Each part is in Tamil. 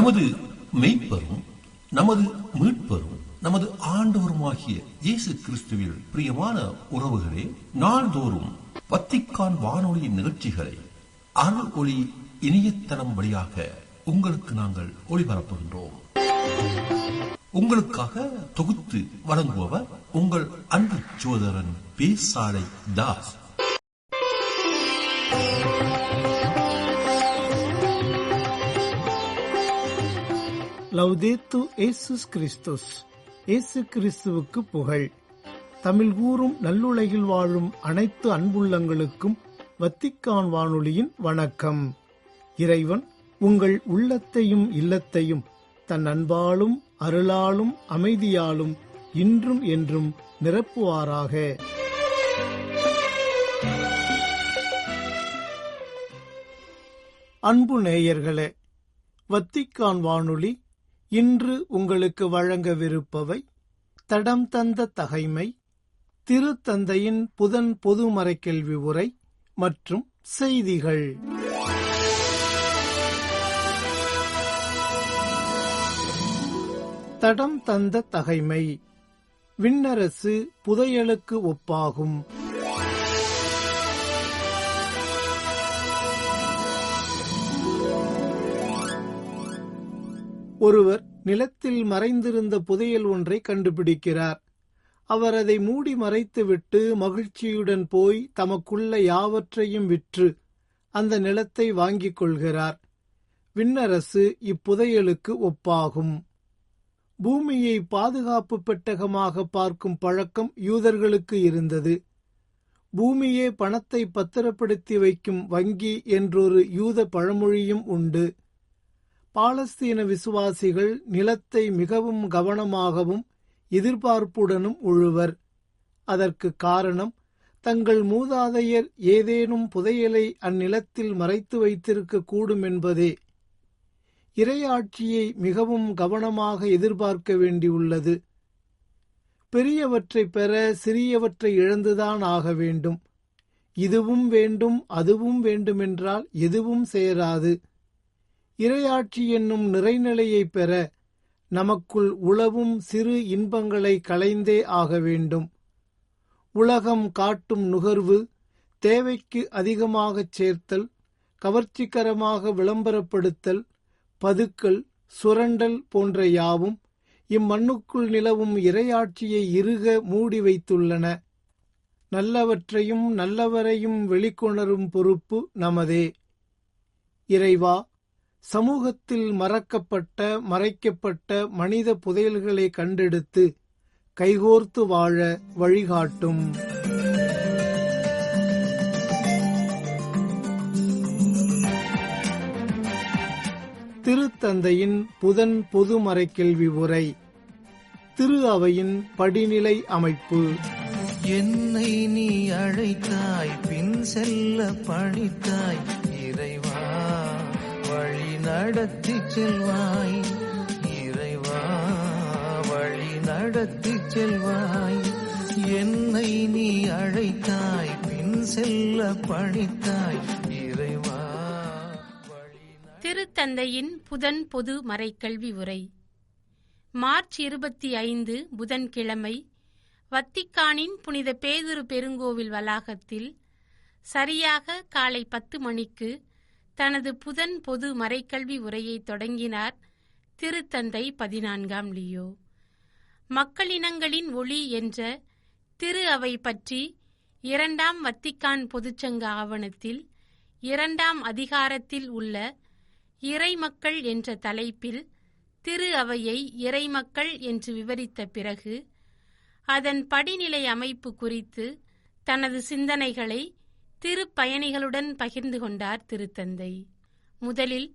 நமது மெய்ப்பரும் நமது மீட்பரும் நமது ஆண்டவருமாகிய இயேசு கிறிஸ்துவில் பிரியமான உறவுகளே, நாள்தோறும் வத்திக்கான் வானொலியின் நிகழ்ச்சிகளை அருள் ஒளி இணையதளம் வழியாக உங்களுக்கு நாங்கள் ஒளிபரப்புகின்றோம். உங்களுக்காக தொகுத்து வழங்குபவர் உங்கள் அன்பு சகோதரன் பேசாலை தாஸ். லவ்தேத்து இயேசுஸ் கிறிஸ்துஸ். இயேசு கிறிஸ்துவுக்கு புகழ். தமிழ் கூறும் நல்லுலகில் வாழும் அனைத்து அன்புள்ளங்களுக்கும் வத்திக்கான் வானொலியின் வணக்கம். இறைவன் உங்கள் உள்ளத்தையும் இல்லத்தையும் தன் அன்பாலும் அருளாலும் அமைதியாலும் இன்றும் என்றும் நிரப்புவாராக. அன்பு நேயர்களே, வத்திக்கான் வானொலி இன்று உங்களுக்கு வழங்கவிருப்பவை: தடம் தந்த தகைமை, திருத்தந்தையின் புதன் பொது மறைக்கல்வி உரை மற்றும் செய்திகள். தடம் தந்த தகைமை. விண்ணரசு புதையலுக்கு ஒப்பாகும். ஒருவர் நிலத்தில் மறைந்திருந்த புதையல் ஒன்றை கண்டுபிடிக்கிறார். அவர் அதை மூடி மறைத்துவிட்டு மகிழ்ச்சியுடன் போய் தமக்குள்ள யாவற்றையும் விற்று அந்த நிலத்தை வாங்கிக் கொள்கிறார். விண்ணரசு இப்புதையலுக்கு ஒப்பாகும். பூமியை பாதுகாப்பு பெட்டகமாக பார்க்கும் பழக்கம் யூதர்களுக்கு இருந்தது. பூமியே பணத்தை பத்திரப்படுத்தி வைக்கும் வங்கி என்றொரு யூத பழமொழியும் உண்டு. பாலஸ்தீன விசுவாசிகள் நிலத்தை மிகவும் கவனமாகவும் எதிர்பார்ப்புடனும் உழுவர். அதற்கு காரணம், தங்கள் மூதாதையர் ஏதேனும் புதையலை அந்நிலத்தில் மறைத்து வைத்திருக்க கூடும் என்பதே. இறையாட்சியை மிகவும் கவனமாக எதிர்பார்க்க வேண்டியுள்ளது. பெரியவற்றை பெற சிறியவற்றை இழந்துதான் ஆக வேண்டும். இதுவும் வேண்டும் அதுவும் வேண்டுமென்றால் எதுவும் சேராது. இறையாட்சி என்னும் நிறைநிலையை பெற நமக்குள் உளவும் சிறு இன்பங்களை களைந்தே ஆக வேண்டும். உலகம் காட்டும் நுகர்வு, தேவைக்கு அதிகமாகச் சேர்த்தல், கவர்ச்சிகரமாக விளம்பரப்படுத்தல், பதுக்கல், சுரண்டல் போன்ற யாவும் இம்மண்ணுக்குள் நிலவும் இறையாட்சியை இறுக மூடி வைத்துள்ளன. நல்லவற்றையும் நல்லவரையும் வெளிக்கொணரும் பொறுப்பு நமதே. இறைவா, சமூகத்தில் மறக்கப்பட்ட மறைக்கப்பட்ட மனித புதையல்களை கண்டெடுத்து கைகோர்த்து வாழ வழிகாட்டும். திருத்தந்தையின் புதன் பொது மறைக்கல்வி உரை. திரு அவையின் படிநிலை அமைப்பு. என்னை நீ அழைத்தாய், பின் செல்ல பணித்தாய், இறைவா வழி நடத்தி செல்வாய், இறைவா வழி நடத்தி செல்வாய். என்னை நீ அழைத்தாய், பின் செல்ல பணித்தாய், இறைவா. திருத்தந்தையின் புதன் பொது மறைக்கல்வி உரை. மார்ச் 25 புதன்கிழமை வத்திக்கானின் புனித பேதுரு பெருங்கோவில் வளாகத்தில் சரியாக காலை 10 மணிக்கு தனது புதன் பொது மறைக்கல்வி உரையை தொடங்கினார் திருத்தந்தை 14ஆம் லியோ. மக்களினங்களின் ஒளி என்ற திரு அவை பற்றி 2ஆம் வத்திக்கான் பொதுச்சங்க ஆவணத்தில் 2ஆம் அதிகாரத்தில் உள்ள இறைமக்கள் என்ற தலைப்பில் திரு அவையை இறைமக்கள் என்று விவரித்த பிறகு அதன் படிநிலை அமைப்பு குறித்து தனது சிந்தனைகளை திருப்பயணிகளுடன் பகிர்ந்து கொண்டார் திருத்தந்தை. முதலில்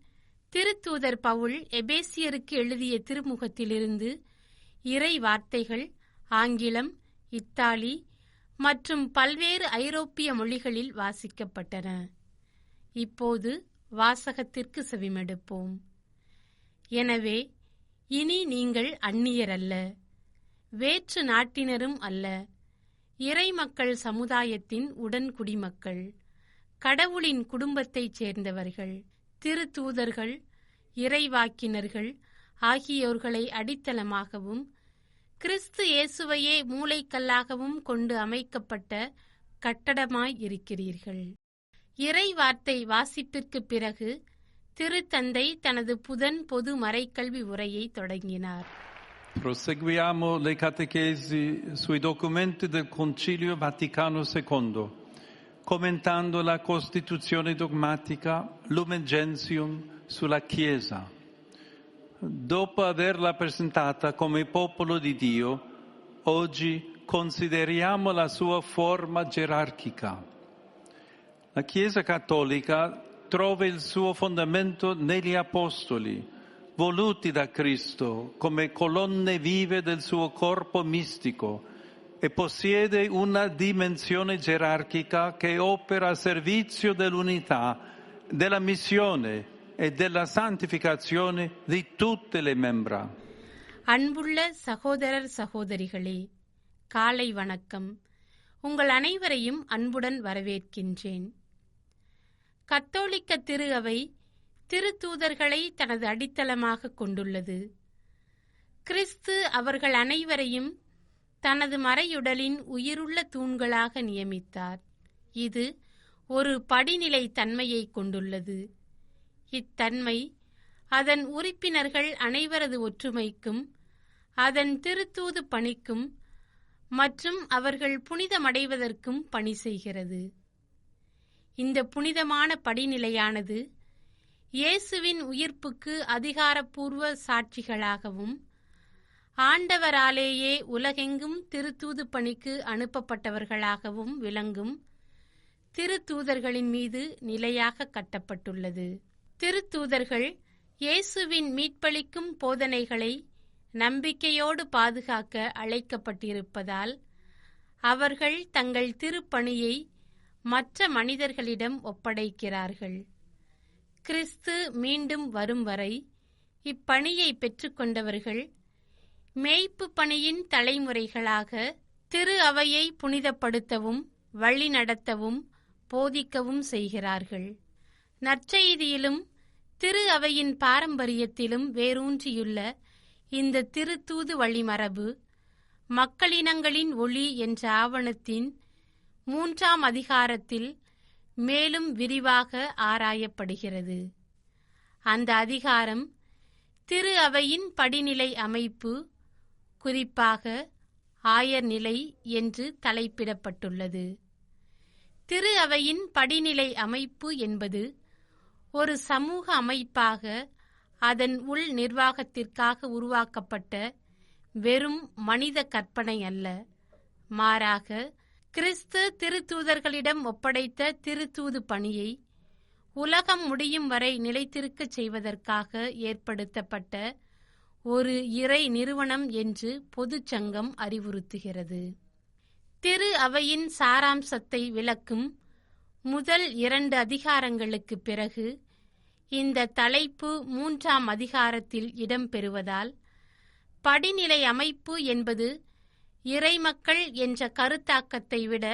திருத்தூதர் பவுல் எபேசியருக்கு எழுதிய திருமுகத்திலிருந்து இறை வார்த்தைகள் ஆங்கிலம், இத்தாலி மற்றும் பல்வேறு ஐரோப்பிய மொழிகளில் வாசிக்கப்பட்டன. இப்போது வாசகத்திற்கு செவிமடுப்போம். எனவே இனி நீங்கள் அந்நியரல்ல, வேற்று நாட்டினரும் அல்ல, இறைமக்கள் சமுதாயத்தின் உடன்குடிமக்கள், கடவுளின் குடும்பத்தைச் சேர்ந்தவர்கள், திருத்தூதர்கள், இறைவாக்கினர்கள் ஆகியோர்களை அடித்தளமாகவும் கிறிஸ்து இயேசுவையே மூலைக்கல்லாகவும் கொண்டு அமைக்கப்பட்ட கட்டடமாய் இருக்கிறீர்கள். இறை வார்த்தை வாசிப்பிற்கு பிறகு திருத்தந்தை தனது புதன் பொது மறைக்கல்வி உரையை தொடங்கினார். Proseguiamo le catechesi sui documenti del Concilio Vaticano II, commentando la Costituzione dogmatica Lumen Gentium sulla Chiesa. Dopo averla presentata come popolo di Dio, oggi consideriamo la sua forma gerarchica. La Chiesa cattolica trova il suo fondamento negli Apostoli, voluti da Cristo come colonne vive del suo corpo mistico, e possiede una dimensione gerarchica che opera a servizio dell'unità, della missione e della santificazione di tutte le membra. அன்புள்ள சகோதரர் சகோதரிகளே, காலை வணக்கம். உங்கள் அனைவரையும் அன்புடன் வரவேற்கின்றேன். கத்தோலிக்க திரு அவை திருத்தூதர்களை தனது அடித்தளமாக கொண்டுள்ளது. கிறிஸ்து அவர்கள் அனைவரையும் தனது மறையுடலின் உயிருள்ள தூண்களாக நியமித்தார். இது ஒரு படிநிலை தன்மையை கொண்டுள்ளது. இத்தன்மை அதன் உறுப்பினர்கள் அனைவரது ஒற்றுமைக்கும் அதன் திருத்தூது பணிக்கும் மற்றும் அவர்கள் புனிதமடைவதற்கும் பணி செய்கிறது. இந்த புனிதமான படிநிலையானது இயேசுவின் உயிர்ப்புக்கு அதிகாரப்பூர்வ சாட்சிகளாகவும் ஆண்டவராலேயே உலகெங்கும் திருத்தூது பணிக்கு அனுப்பப்பட்டவர்களாகவும் விளங்கும் திருத்தூதர்களின் மீது நிலையாக கட்டப்பட்டுள்ளது. திருத்தூதர்கள் இயேசுவின் மீட்பளிக்கும் போதனைகளை நம்பிக்கையோடு பாதுகாக்க அழைக்கப்பட்டிருப்பதால் அவர்கள் தங்கள் திருப்பணியை மற்ற மனிதர்களிடம் ஒப்படைக்கிறார்கள். கிறிஸ்து மீண்டும் வரும் வரை இப்பணியை பெற்றுக்கொண்டவர்கள் மேய்ப்பு பணியின் தலைமுறைகளாக திரு அவையை புனிதப்படுத்தவும் வழிநடத்தவும் போதிக்கவும் செய்கிறார்கள். நற்செய்தியிலும் திரு அவையின் பாரம்பரியத்திலும் வேரூன்றியுள்ள இந்த திருத்தூது வழிமரபு மக்களினங்களின் ஒளி என்ற ஆவணத்தின் 3ஆம் அதிகாரத்தில் மேலும் விரிவாக ஆராயப்படுகிறது. அந்த அதிகாரம் திரு அவையின் படிநிலை அமைப்பு, குறிப்பாக ஆயர் நிலை என்று தலைப்பிடப்பட்டுள்ளது. திரு அவையின் படிநிலை அமைப்பு என்பது ஒரு சமூக அமைப்பாக அதன் உள் நிர்வாகத்திற்காக உருவாக்கப்பட்ட வெறும் மனித கற்பனை அல்ல, மாறாக கிறிஸ்து திருத்தூதர்களிடம் ஒப்படைத்த திருத்தூது பணியை உலகம் முடியும் வரை நிலைத்திருக்கச் செய்வதற்காக ஏற்படுத்தப்பட்ட ஒரு இறை நிறுவனம் என்று பொதுச்சங்கம் அறிவுறுத்துகிறது. திரு அவையின் சாராம்சத்தை விளக்கும் முதல் 2 அதிகாரங்களுக்கு பிறகு இந்த தலைப்பு 3ஆம் அதிகாரத்தில் இடம்பெறுவதால் படிநிலை அமைப்பு என்பது இறைமக்கள் என்ற கருத்தாக்கத்தை விட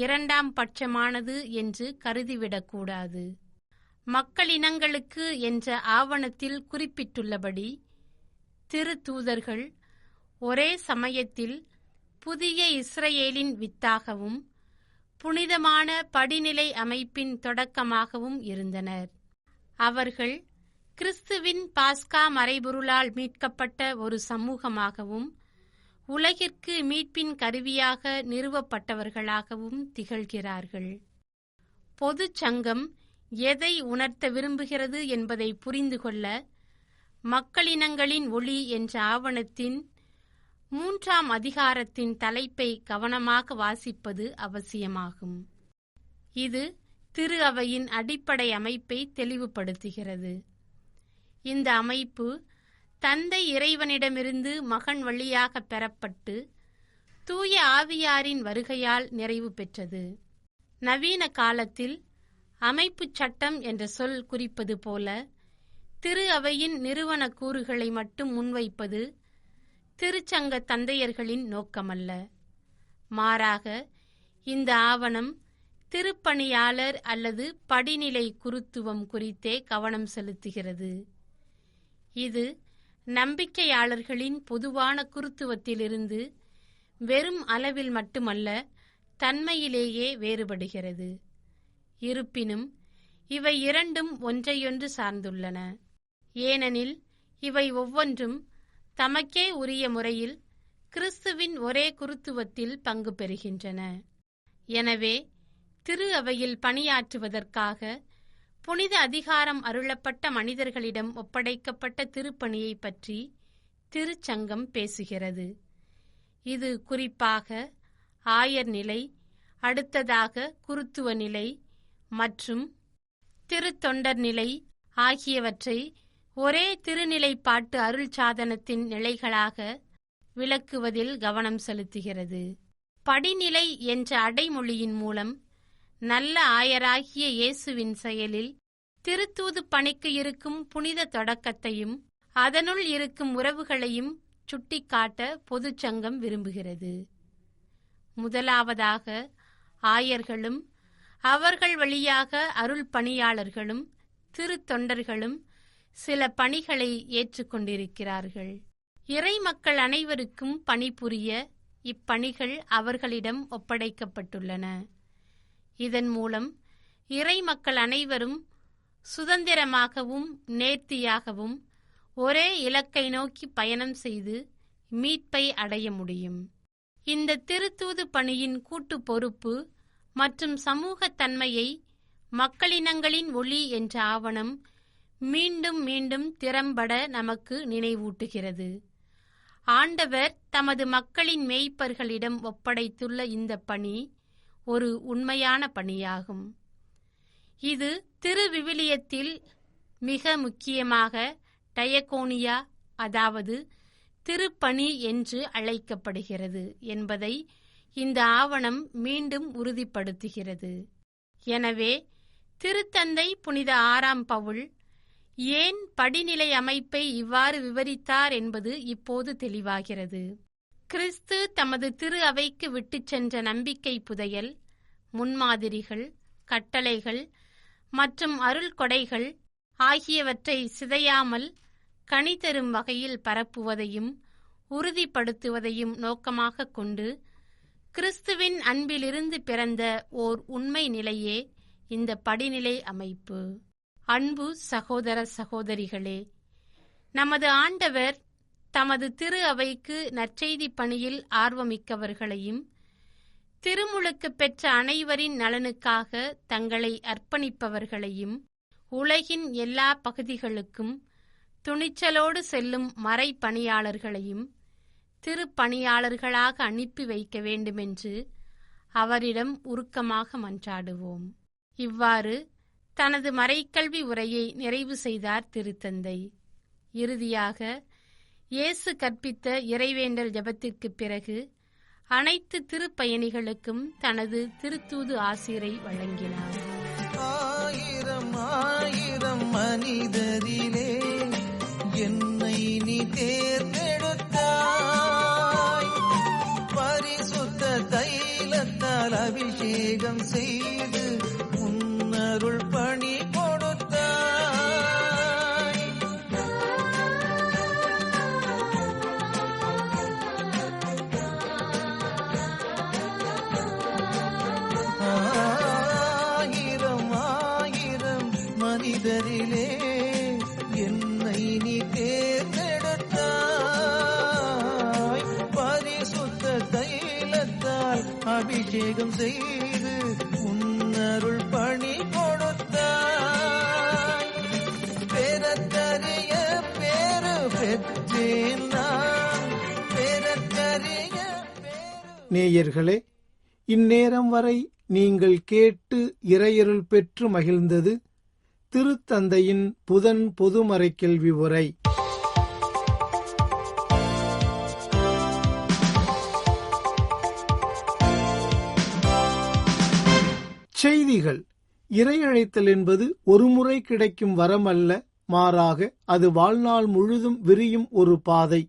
2ஆம் பட்சமானது என்று கருதிவிடக்கூடாது. மக்களினங்களுக்கு என்ற ஆவணத்தில் குறிப்பிட்டுள்ளபடி திருத்தூதர்கள் ஒரே சமயத்தில் புதிய இஸ்ரேலின் வித்தாகவும் புனிதமான படிநிலை அமைப்பின் தொடக்கமாகவும் இருந்தனர். அவர்கள் கிறிஸ்துவின் பாஸ்கா மறைபொருளால் மீட்கப்பட்ட ஒரு சமூகமாகவும் உலகிற்கு மீட்பின் கருவியாக நிறுவப்பட்டவர்களாகவும் திகழ்கிறார்கள். பொதுச் சங்கம் எதை உணர்த்த விரும்புகிறது என்பதை புரிந்து கொள்ள மக்களினங்களின் ஒளி என்ற ஆவணத்தின் 3ஆம் அதிகாரத்தின் தலைப்பை கவனமாக வாசிப்பது அவசியமாகும். இது திரு அவையின் அடிப்படை அமைப்பை தெளிவுபடுத்துகிறது. இந்த அமைப்பு தந்தை இறைவனிடமிருந்து மகன் வழியாக பெறப்பட்டு தூய ஆவியாரின் வருகையால் நிறைவு பெற்றது. நவீன காலத்தில் அமைப்புச் சட்டம் என்ற சொல் குறிப்பது போல திரு அவையின் நிறுவன கூறுகளை மட்டும் முன்வைப்பது திருச்சங்க தந்தையர்களின் நோக்கமல்ல. மாறாக இந்த ஆவணம் திருப்பணியாளர் அல்லது படிநிலை குருத்துவம் குறித்தே கவனம் செலுத்துகிறது. இது நம்பிக்கையாளர்களின் பொதுவான குருத்துவத்திலிருந்து வெறும் அளவில் மட்டுமல்ல, தன்மையிலேயே வேறுபடுகிறது. இருப்பினும் இவை இரண்டும் ஒன்றையொன்று சார்ந்துள்ளன. ஏனெனில் இவை ஒவ்வொன்றும் தமக்கே உரிய முறையில் கிறிஸ்துவின் ஒரே குருத்துவத்தில் பங்கு பெறுகின்றன. எனவே திரு அவையில் பணியாற்றுவதற்காக புனித அதிகாரம் அருளப்பட்ட மனிதர்களிடம் ஒப்படைக்கப்பட்ட திருப்பணியை பற்றி திருச்சங்கம் பேசுகிறது. இது குறிப்பாக ஆயர் நிலை, அடுத்ததாக குருத்துவ நிலை மற்றும் திருத்தொண்டர் நிலை ஆகியவற்றை ஒரே திருநிலைப்பாட்டு அருள் சாதனத்தின் நிலைகளாக விளக்குவதில் கவனம் செலுத்துகிறது. படிநிலை என்ற அடைமொழியின் மூலம் நல்ல ஆயராகிய இயேசுவின் செயலில் திருத்தூது பணிக்கு இருக்கும் புனித தொடக்கத்தையும் அதனுள் இருக்கும் உறவுகளையும் சுட்டிக்காட்ட பொதுச்சங்கம் விரும்புகிறது. முதலாவதாக ஆயர்களும் அவர்கள் வழியாக அருள் பணியாளர்களும் திருத்தொண்டர்களும் சில பணிகளை ஏற்றுக்கொண்டிருக்கிறார்கள். இறை மக்கள் அனைவருக்கும் பணிபுரிய இப்பணிகள் அவர்களிடம் ஒப்படைக்கப்பட்டுள்ளன. இதன் மூலம் இறை மக்கள் அனைவரும் சுதந்திரமாகவும் நேர்த்தியாகவும் ஒரே இலக்கை நோக்கி பயணம் செய்து மீட்பை அடைய முடியும். இந்த திருத்தூது பணியின் கூட்டு பொறுப்பு மற்றும் சமூகத்தன்மையை மக்களினங்களின் ஒளி என்ற ஆவணம் மீண்டும் மீண்டும் திறம்பட நமக்கு நினைவூட்டுகிறது. ஆண்டவர் தமது மக்களின் மேய்ப்பர்களிடம் ஒப்படைத்துள்ள இந்த பணி ஒரு உண்மையான பணியாகும். இது திருவிவிலியத்தில் மிக முக்கியமாக டயகோனியா, அதாவது திருப்பணி என்று அழைக்கப்படுகிறது என்பதை இந்த ஆவணம் மீண்டும் உறுதிப்படுத்துகிறது. எனவே திருத்தந்தை புனித 6ஆம் பவுல் ஏன் படிநிலை அமைப்பை இவ்வாறு விவரித்தார் என்பது இப்போது தெளிவாகிறது. கிறிஸ்து தமது திரு அவைக்கு விட்டுச் சென்ற நம்பிக்கை புதையல், முன்மாதிரிகள், கட்டளைகள் மற்றும் அருள் கொடைகள் ஆகியவற்றை சிதையாமல் கனி தரும் வகையில் பரப்புவதையும் உறுதிப்படுத்துவதையும் நோக்கமாக கொண்டு கிறிஸ்துவின் அன்பிலிருந்து பிறந்த ஓர் உண்மை நிலையே இந்த படிநிலை அமைப்பு. அன்பு சகோதர சகோதரிகளே, நமது ஆண்டவர் தமது திரு அவைக்கு நற்செய்தி பணியில் ஆர்வமிக்கவர்களையும் திருமுழுக்கு பெற்ற அனைவரின் நலனுக்காக தங்களை அர்ப்பணிப்பவர்களையும் உலகின் எல்லா பகுதிகளுக்கும் துணிச்சலோடு செல்லும் மறை பணியாளர்களையும் திருப்பணியாளர்களாக அனுப்பி வைக்க வேண்டுமென்று அவரிடம் உருக்கமாக மன்றாடுவோம். இவ்வாறு தனது மறைக்கல்வி உரையை நிறைவு செய்தார் திருத்தந்தை. இறுதியாக இயேசு கற்பித்த இறைவேண்டல் ஜெபத்திற்கு பிறகு அனைத்து திருப்பயணிகளுக்கும் தனது திருத்தூது ஆசீரை வழங்கினார். ஆயிரம் ஆயிரம் மனிதரிலே என்னை நீ தேர்ந்தெடுத்தாய், பரிசுத்த தைலத்தால் அபிஷேகம் செய்து உன்னருள் பணி கொடுத்தாய். ஆயிரம் ஆயிரம் மனிதரிலே என்னை நீ தேர்ந்தெடுத்தாய், பரிசுத்த தைலத்தால் அபிஷேகம் செய்து உன்னருள் பணி கொடுத்தாய். பெறத்தறிய பேரு பெற்றேன் நான், பெறத்தறிய நேயர்களே, இந்நேரம் வரை நீங்கள் கேட்டு இறையருள் பெற்று மகிழ்ந்தது திருத்தந்தையின் புதன் பொதுமறை கேள்வி உரை. செய்திகள். இறையழைத்தல் என்பது ஒருமுறை கிடைக்கும் வரம் அல்ல, மாறாக அது வாழ்நாள் முழுதும் விரியும் ஒரு பாதை.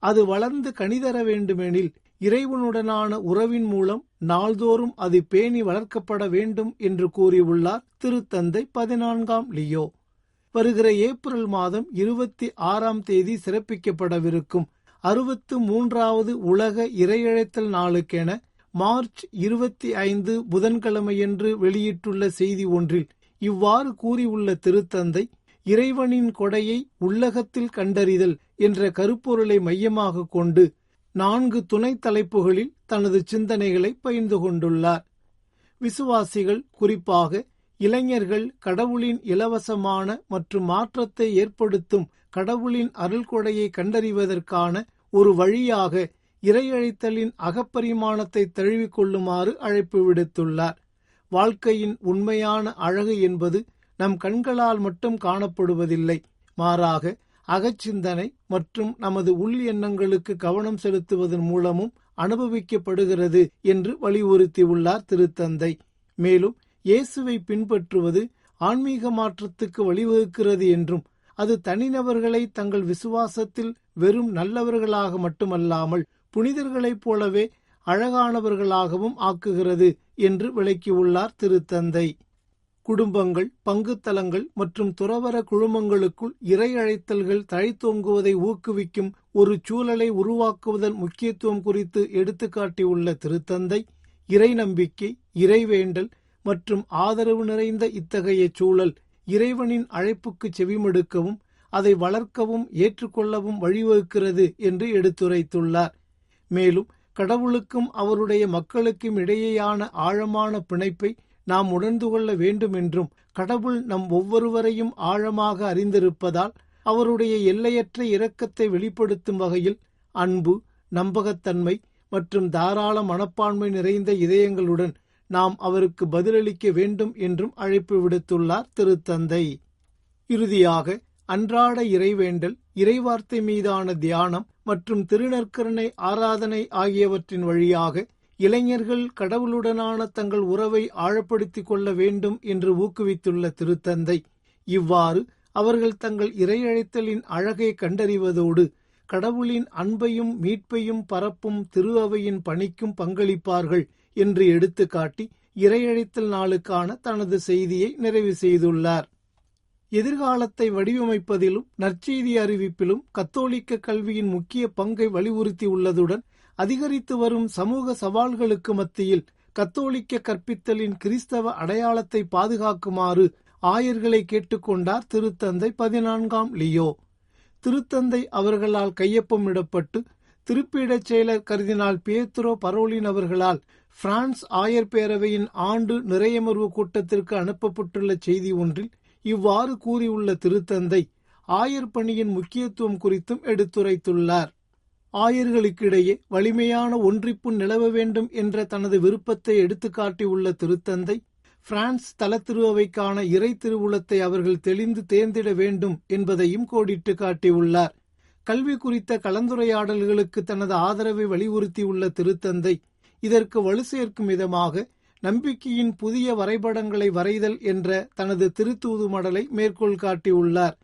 அது வளர்ந்து கனிதர வேண்டுமெனில் இறைவனுடனான உறவின் மூலம் நாள்தோறும் அது பேணி வளர்க்கப்பட வேண்டும் என்று கூறியுள்ளார் திருத்தந்தை 14ஆம் லியோ. வருகிற ஏப்ரல் மாதம் 26ஆம் தேதி சிறப்பிக்கப்படவிருக்கும் 63வது உலக இறையழைத்தல் நாளுக்கென மார்ச் 25 புதன்கிழமையன்று வெளியிட்டுள்ள செய்தி ஒன்றில் இவ்வாறு கூறியுள்ள திருத்தந்தை, இறைவனின் கொடையை உள்ளகத்தில் கண்டறிதல் என்ற கருப்பொருளை மையமாக கொண்டு 4 துணை தலைப்புகளில் தனது சிந்தனைகளை பகிர்ந்து கொண்டுள்ளார். விசுவாசிகள், குறிப்பாக இளைஞர்கள், கடவுளின் இலவசமான மற்றும் மாற்றத்தை ஏற்படுத்தும் கடவுளின் அருள்கொடையை கண்டறிவதற்கான ஒரு வழியாக இறையழைத்தலின் அகப்பரிமாணத்தை தழுவிக்கொள்ளுமாறு அழைப்பு விடுத்துள்ளார். வாழ்க்கையின் உண்மையான அழகு என்பது நம் கண்களால் மட்டும் காணப்படுவதில்லை, மாறாக அகச்சிந்தனை மற்றும் நமது உள் எண்ணங்களுக்கு கவனம் செலுத்துவதன் மூலமும் அனுபவிக்கப்படுகிறது என்று வலியுறுத்தியுள்ளார் திருத்தந்தை. மேலும் இயேசுவை பின்பற்றுவது ஆன்மீக மாற்றத்துக்கு வழிவகுக்கிறது என்றும் அது தனிநபர்களை தங்கள் விசுவாசத்தில் வெறும் நல்லவர்களாக மட்டுமல்லாமல் புனிதர்களைப் போலவே அழகானவர்களாகவும் ஆக்குகிறது என்று விளக்கியுள்ளார் திருத்தந்தை. குடும்பங்கள், பங்குத்தலங்கள் மற்றும் துறவற குழுமங்களுக்குள் இறை அழைத்தல்கள் தழைத்தோங்குவதை ஊக்குவிக்கும் ஒரு சூழலை உருவாக்குவதன் முக்கியத்துவம் குறித்து எடுத்துக்காட்டியுள்ள திருத்தந்தை, இறை நம்பிக்கை, இறைவேண்டல் மற்றும் ஆதரவு நிறைந்த இத்தகைய சூழல் இறைவனின் அழைப்புக்கு செவிமடுக்கவும் அதை வளர்க்கவும் ஏற்றுக்கொள்ளவும் வழிவகுக்கிறது என்று எடுத்துரைத்துள்ளார். மேலும் கடவுளுக்கும் அவருடைய மக்களுக்கும் இடையேயான ஆழமான பிணைப்பை நாம் உணர்ந்து கொள்ள வேண்டும் என்றும், கடவுள் நம் ஒவ்வொருவரையும் ஆழமாக அறிந்திருப்பதால் அவருடைய எல்லையற்ற இரக்கத்தை வெளிப்படுத்தும் வகையில் அன்பு, நம்பகத்தன்மை மற்றும் தாராள மனப்பான்மை நிறைந்த இதயங்களுடன் நாம் அவருக்கு பதிலளிக்க வேண்டும் என்றும் அழைப்பு விடுத்துள்ளார் திருத்தந்தை. இறுதியாக அன்றாட இறைவேண்டல், இறைவார்த்தை மீதான தியானம் மற்றும் திருநற்கருணை ஆராதனை ஆகியவற்றின் வழியாக இளைஞர்கள் கடவுளுடனான தங்கள் உறவை ஆழப்படுத்திக் கொள்ள வேண்டும் என்று ஊக்குவித்துள்ள திருத்தந்தை, இவ்வாறு அவர்கள் தங்கள் இறையழைத்தலின் அழகை கண்டறிவதோடு கடவுளின் அன்பையும் மீட்பையும் பரப்பும் திரு அவையின் பணிக்கும் பங்களிப்பார்கள் என்று எடுத்துக்காட்டி இறையழைத்தல் நாளுக்கான தனது செய்தியை நிறைவு செய்துள்ளார். எதிர்காலத்தை வடிவமைப்பதிலும் நற்செய்தி அறிவிப்பிலும் கத்தோலிக்க கல்வியின் முக்கிய பங்கை வலியுறுத்தியுள்ளதுடன் அதிகரித்து வரும் சமூக சவால்களுக்கு மத்தியில் கத்தோலிக்க கற்பித்தலின் கிறிஸ்தவ அடையாளத்தை பாதுகாக்குமாறு ஆயர்களை கேட்டுக்கொண்டார் திருத்தந்தை 14ஆம் லியோ. திருத்தந்தை அவர்களால் கையொப்பமிடப்பட்டு திருப்பீடச் செயலர் கர்தினால் பியேத்ரோ பரோலின் அவர்களால் பிரான்ஸ் ஆயர் பேரவையின் ஆண்டு நிறையமர்வு கூட்டத்திற்கு அனுப்பப்பட்டுள்ள செய்தி ஒன்றில் இவ்வாறு கூறியுள்ள திருத்தந்தை ஆயர் பணியின் முக்கியத்துவம் குறித்தும் எடுத்துரைத்துள்ளார். ஆயர்களுக்கிடையே வலிமையான ஒன்றிப்பு நிலவ வேண்டும் என்ற தனது விருப்பத்தை எடுத்துக்காட்டியுள்ள திருத்தந்தை, பிரான்ஸ் தலத்திருவைக்கான இறை திருவுளத்தை அவர்கள் தெளிந்து தேர்ந்திட வேண்டும் என்பதையும் கோடிட்டு காட்டியுள்ளார். கல்வி குறித்த கலந்துரையாடல்களுக்கு தனது ஆதரவை வலியுறுத்தியுள்ள திருத்தந்தை, இதற்கு வலு சேர்க்கும் விதமாக நம்பிக்கையின் புதிய வரைபடங்களை வரைதல் என்ற தனது திருத்தூது மடலை மேற்கோள் காட்டியுள்ளார்.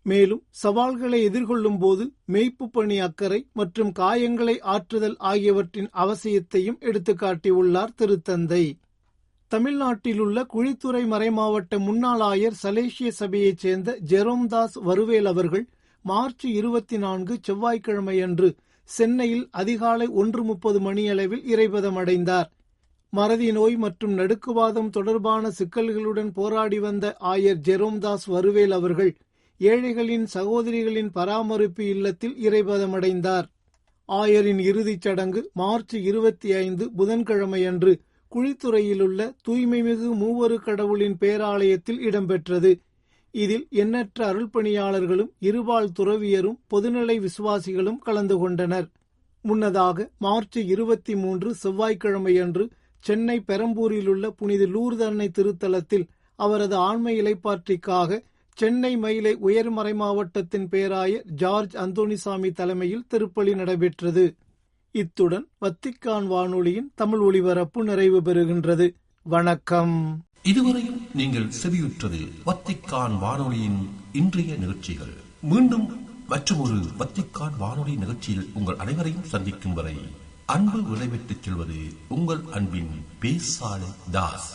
மேலும் சவால்களை எதிர்கொள்ளும் போது மேய்ப்பு பணி அக்கறை மற்றும் காயங்களை ஆற்றுதல் ஆகியவற்றின் அவசியத்தையும் எடுத்துக்காட்டியுள்ளார் திருத்தந்தை. தமிழ்நாட்டிலுள்ள குழித்துறை மறைமாவட்ட முன்னாள் ஆயர் சலேசிய சபையைச் சேர்ந்த ஜெரோம்தாஸ் வருவேல் அவர்கள் மார்ச் 24 செவ்வாய்க்கிழமையன்று சென்னையில் அதிகாலை 1:30 மணியளவில் இறைபதம் அடைந்தார். மறதி நோய் மற்றும் நடுக்குவாதம் தொடர்பான சிக்கல்களுடன் போராடி வந்த ஆயர் ஜெரோம்தாஸ் வருவேல் அவர்கள் ஏழைகளின் சகோதரிகளின் பராமரிப்பு இல்லத்தில் இறைபதமடைந்தார். ஆயரின் இறுதிச் சடங்கு மார்ச் 25 புதன்கிழமையன்று குழித்துறையிலுள்ள தூய்மைமிகு மூவரு கடவுளின் பேராலயத்தில் இடம்பெற்றது. இதில் எண்ணற்ற அருள்பணியாளர்களும் இருபால் துறவியரும் பொதுநிலை விசுவாசிகளும் கலந்து கொண்டனர். முன்னதாக மார்ச் 23 செவ்வாய்க்கிழமையன்று சென்னை பெரம்பூரிலுள்ள புனித லூர்து அன்னை திருத்தலத்தில் அவரது ஆன்ம இலைப்பாற்றிக்காக சென்னை மயிலை உயர்மறை மாவட்டத்தின் பேராயர் ஜார்ஜ் அந்தோணிசாமி தலைமையில் திருப்பலி நடைபெற்றது. இத்துடன் வத்திக்கான் வானொலியின் தமிழ் ஒலிபரப்பு நிறைவு பெறுகின்றது. வணக்கம். இதுவரையும் நீங்கள் செவியுற்றது வத்திக்கான் வானொலியின் இன்றைய நிகழ்ச்சிகள். மீண்டும் மற்றொரு வத்திக்கான் வானொலி நிகழ்ச்சியில் உங்கள் அனைவரையும் சந்திக்கும் வரை அன்பு விடைபெற்றுச் செல்வது உங்கள் அன்பின் பேசாலை தாஸ்.